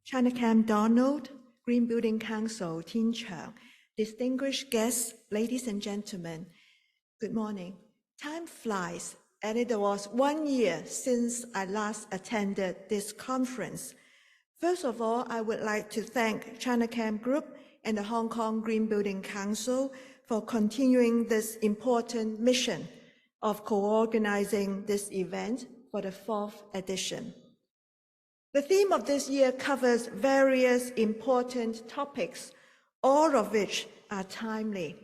Chinachem Donald, Green Building Council, Tin Chang, distinguished guests, ladies and gentlemen, good morning. Time flies, and it was 1 year since I last attended this conference. First of all, I would like to thank Chinachem Group and the Hong Kong Green Building Council for continuing this important mission of co-organizing this event for the 4th edition. The theme of this year covers various important topics, all of which are timely.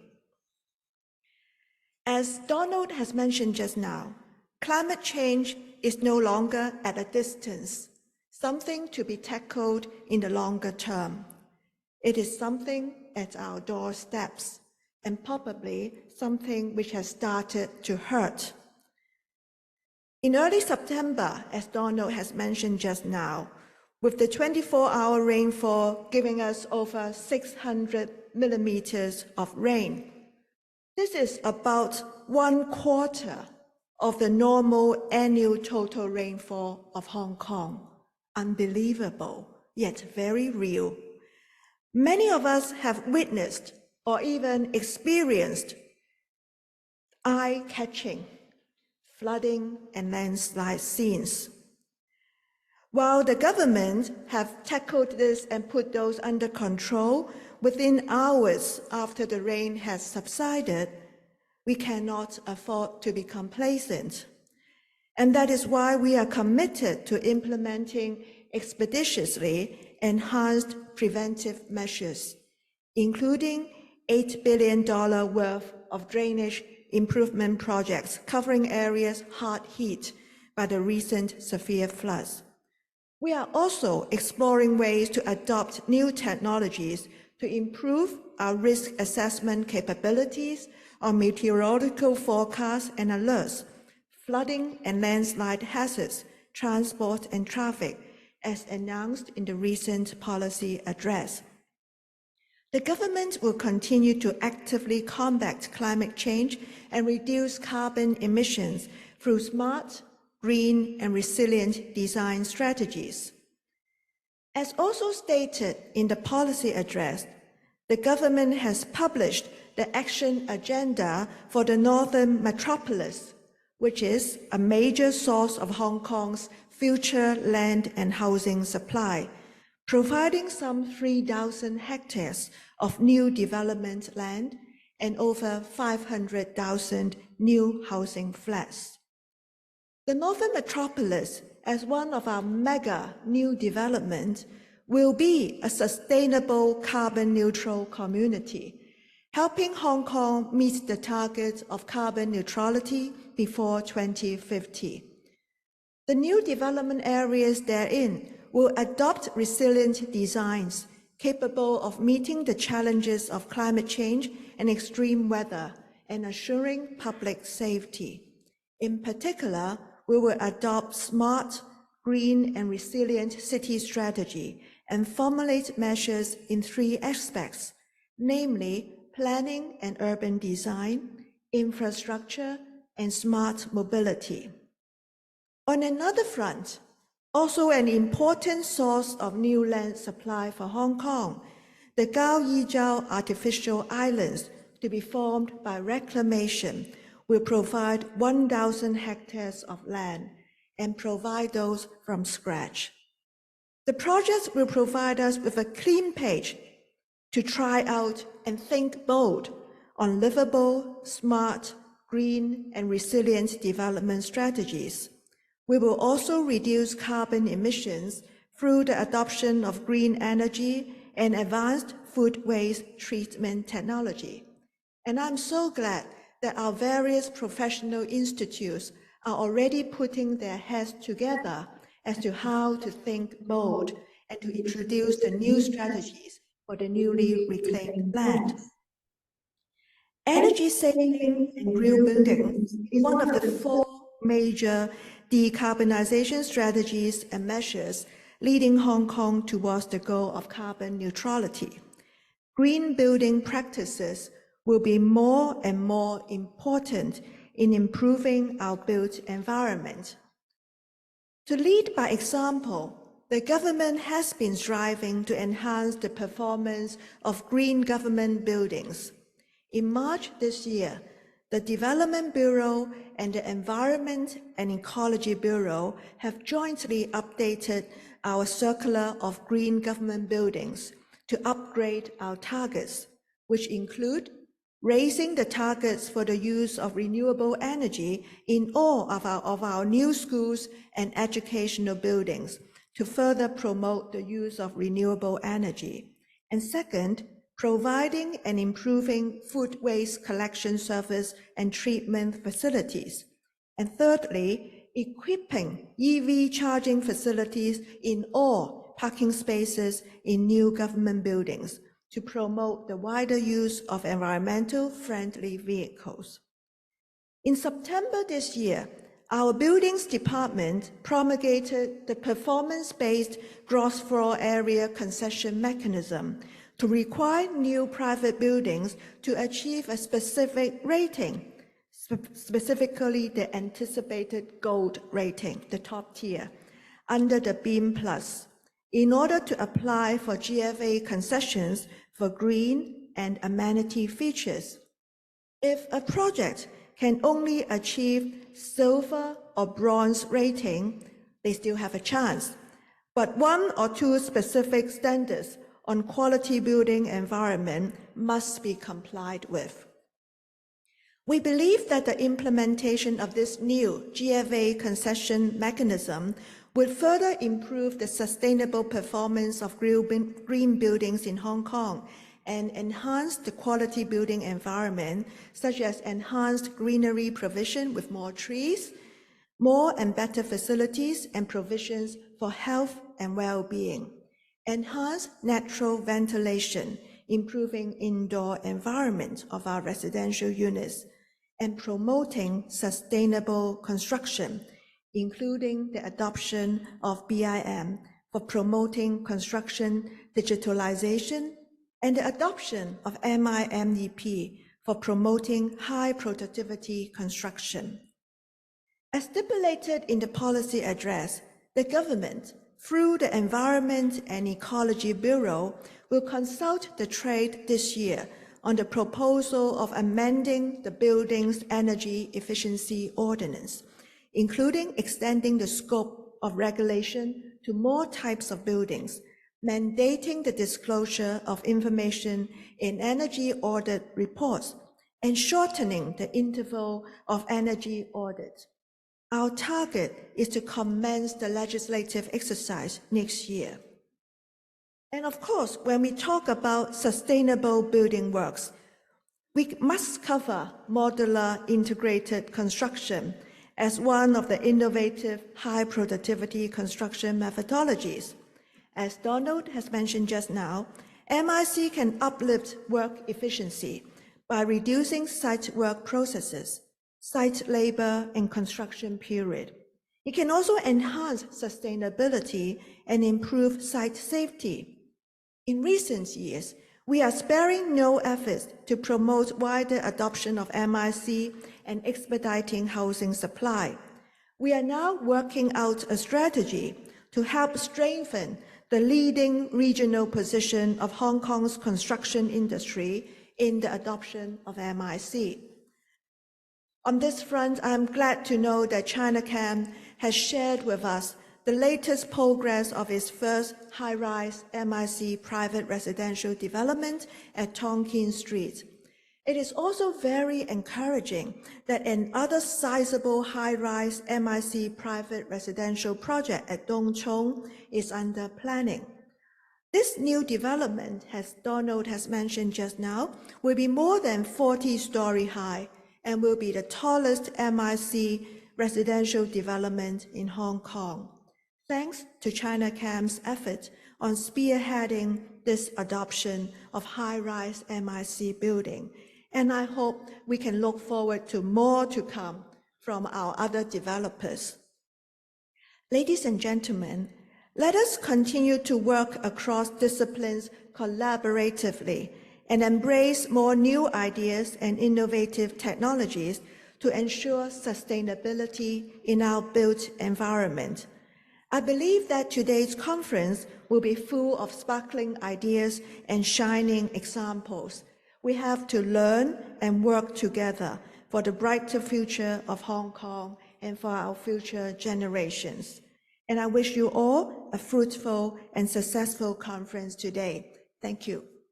As Donald has mentioned just now, climate change is no longer at a distance, something to be tackled in the longer term. It is something at our doorsteps, and probably something which has started to hurt. In early September, as Donald has mentioned just now, with the 24-hour rainfall giving us over 600 millimeters of rain, this is about 1/4 of the normal annual total rainfall of Hong Kong. Unbelievable, yet very real. Many of us have witnessed or even experienced eye-catching flooding and landslide scenes. While the government have tackled this and put those under control within hours after the rain has subsided, we cannot afford to be complacent. And that is why we are committed to implementing expeditiously enhanced preventive measures, including $8 billion worth of drainage improvement projects covering areas hard hit by the recent severe floods. We are also exploring ways to adopt new technologies to improve our risk assessment capabilities on meteorological forecasts and alerts, flooding and landslide hazards, transport and traffic, as announced in the recent policy address. The government will continue to actively combat climate change and reduce carbon emissions through smart, green, and resilient design strategies. As also stated in the policy address, the government has published the action agenda for the Northern Metropolis, which is a major source of Hong Kong's future land and housing supply, providing some 3,000 hectares of new development land and over 500,000 new housing flats. The Northern Metropolis, as one of our mega new developments, will be a sustainable carbon neutral community, helping Hong Kong meet the target of carbon neutrality before 2050. The new development areas therein will adopt resilient designs capable of meeting the challenges of climate change and extreme weather and assuring public safety. In particular, we will adopt smart, green, and resilient city strategy and formulate measures in 3 aspects, namely planning and urban design, infrastructure, and smart mobility. On another front, also an important source of new land supply for Hong Kong, the Gao Yizhou artificial islands to be formed by reclamation will provide 1,000 hectares of land and provide those from scratch. The projects will provide us with a clean page to try out and think bold on livable, smart, green, and resilient development strategies. We will also reduce carbon emissions through the adoption of green energy and advanced food waste treatment technology. And I'm so glad that our various professional institutes are already putting their heads together as to how to think bold and to introduce the new strategies for the newly reclaimed land. Energy saving and green building is one of the 4 major decarbonization strategies and measures leading Hong Kong towards the goal of carbon neutrality. Green building practices will be more and more important in improving our built environment. To lead by example, the government has been striving to enhance the performance of green government buildings. In March this year, the Development Bureau and the Environment and Ecology Bureau have jointly updated our circular of green government buildings to upgrade our targets, which include raising the targets for the use of renewable energy in all of our new schools and educational buildings to further promote the use of renewable energy. And second, providing and improving food waste collection service and treatment facilities. And thirdly, equipping EV charging facilities in all parking spaces in new government buildings to promote the wider use of environmental-friendly vehicles. In September this year, our Buildings Department promulgated the performance-based gross floor area concession mechanism to require new private buildings to achieve a specific rating, specifically the anticipated gold rating, the top tier, under the BEAM Plus, in order to apply for GFA concessions for green and amenity features. If a project can only achieve silver or bronze rating, they still have a chance, but one or two specific standards on quality building environment must be complied with. We believe that the implementation of this new GFA concession mechanism will further improve the sustainable performance of green buildings in Hong Kong and enhance the quality building environment, such as enhanced greenery provision with more trees, more and better facilities and provisions for health and well-being, enhanced natural ventilation, improving indoor environment of our residential units, and promoting sustainable construction, including the adoption of BIM for promoting construction digitalization and the adoption of MIMEP for promoting high productivity construction. As stipulated in the policy address, the government, through the Environment and Ecology Bureau, will consult the trade this year on the proposal of amending the Buildings Energy Efficiency Ordinance, including extending the scope of regulation to more types of buildings, mandating the disclosure of information in energy audit reports, and shortening the interval of energy audit. Our target is to commence the legislative exercise next year. And of course, when we talk about sustainable building works, we must cover modular integrated construction as one of the innovative high productivity construction methodologies. As Donald has mentioned just now, MIC can uplift work efficiency by reducing site work processes, site labor and construction period. It can also enhance sustainability and improve site safety. In recent years, we are sparing no efforts to promote wider adoption of MIC and expediting housing supply. We are now working out a strategy to help strengthen the leading regional position of Hong Kong's construction industry in the adoption of MIC. On this front, I'm glad to know that Chinachem has shared with us the latest progress of its first high-rise MIC private residential development at Tong Kin Street. It is also very encouraging that another sizable high-rise MIC private residential project at Dong Chung is under planning. This new development, as Donald has mentioned just now, will be more than 40-story high and will be the tallest MIC residential development in Hong Kong, thanks to Chinachem's effort on spearheading this adoption of high-rise MIC building. And I hope we can look forward to more to come from our other developers. Ladies and gentlemen, let us continue to work across disciplines collaboratively and embrace more new ideas and innovative technologies to ensure sustainability in our built environment. I believe that today's conference will be full of sparkling ideas and shining examples. We have to learn and work together for the brighter future of Hong Kong and for our future generations. And I wish you all a fruitful and successful conference today. Thank you.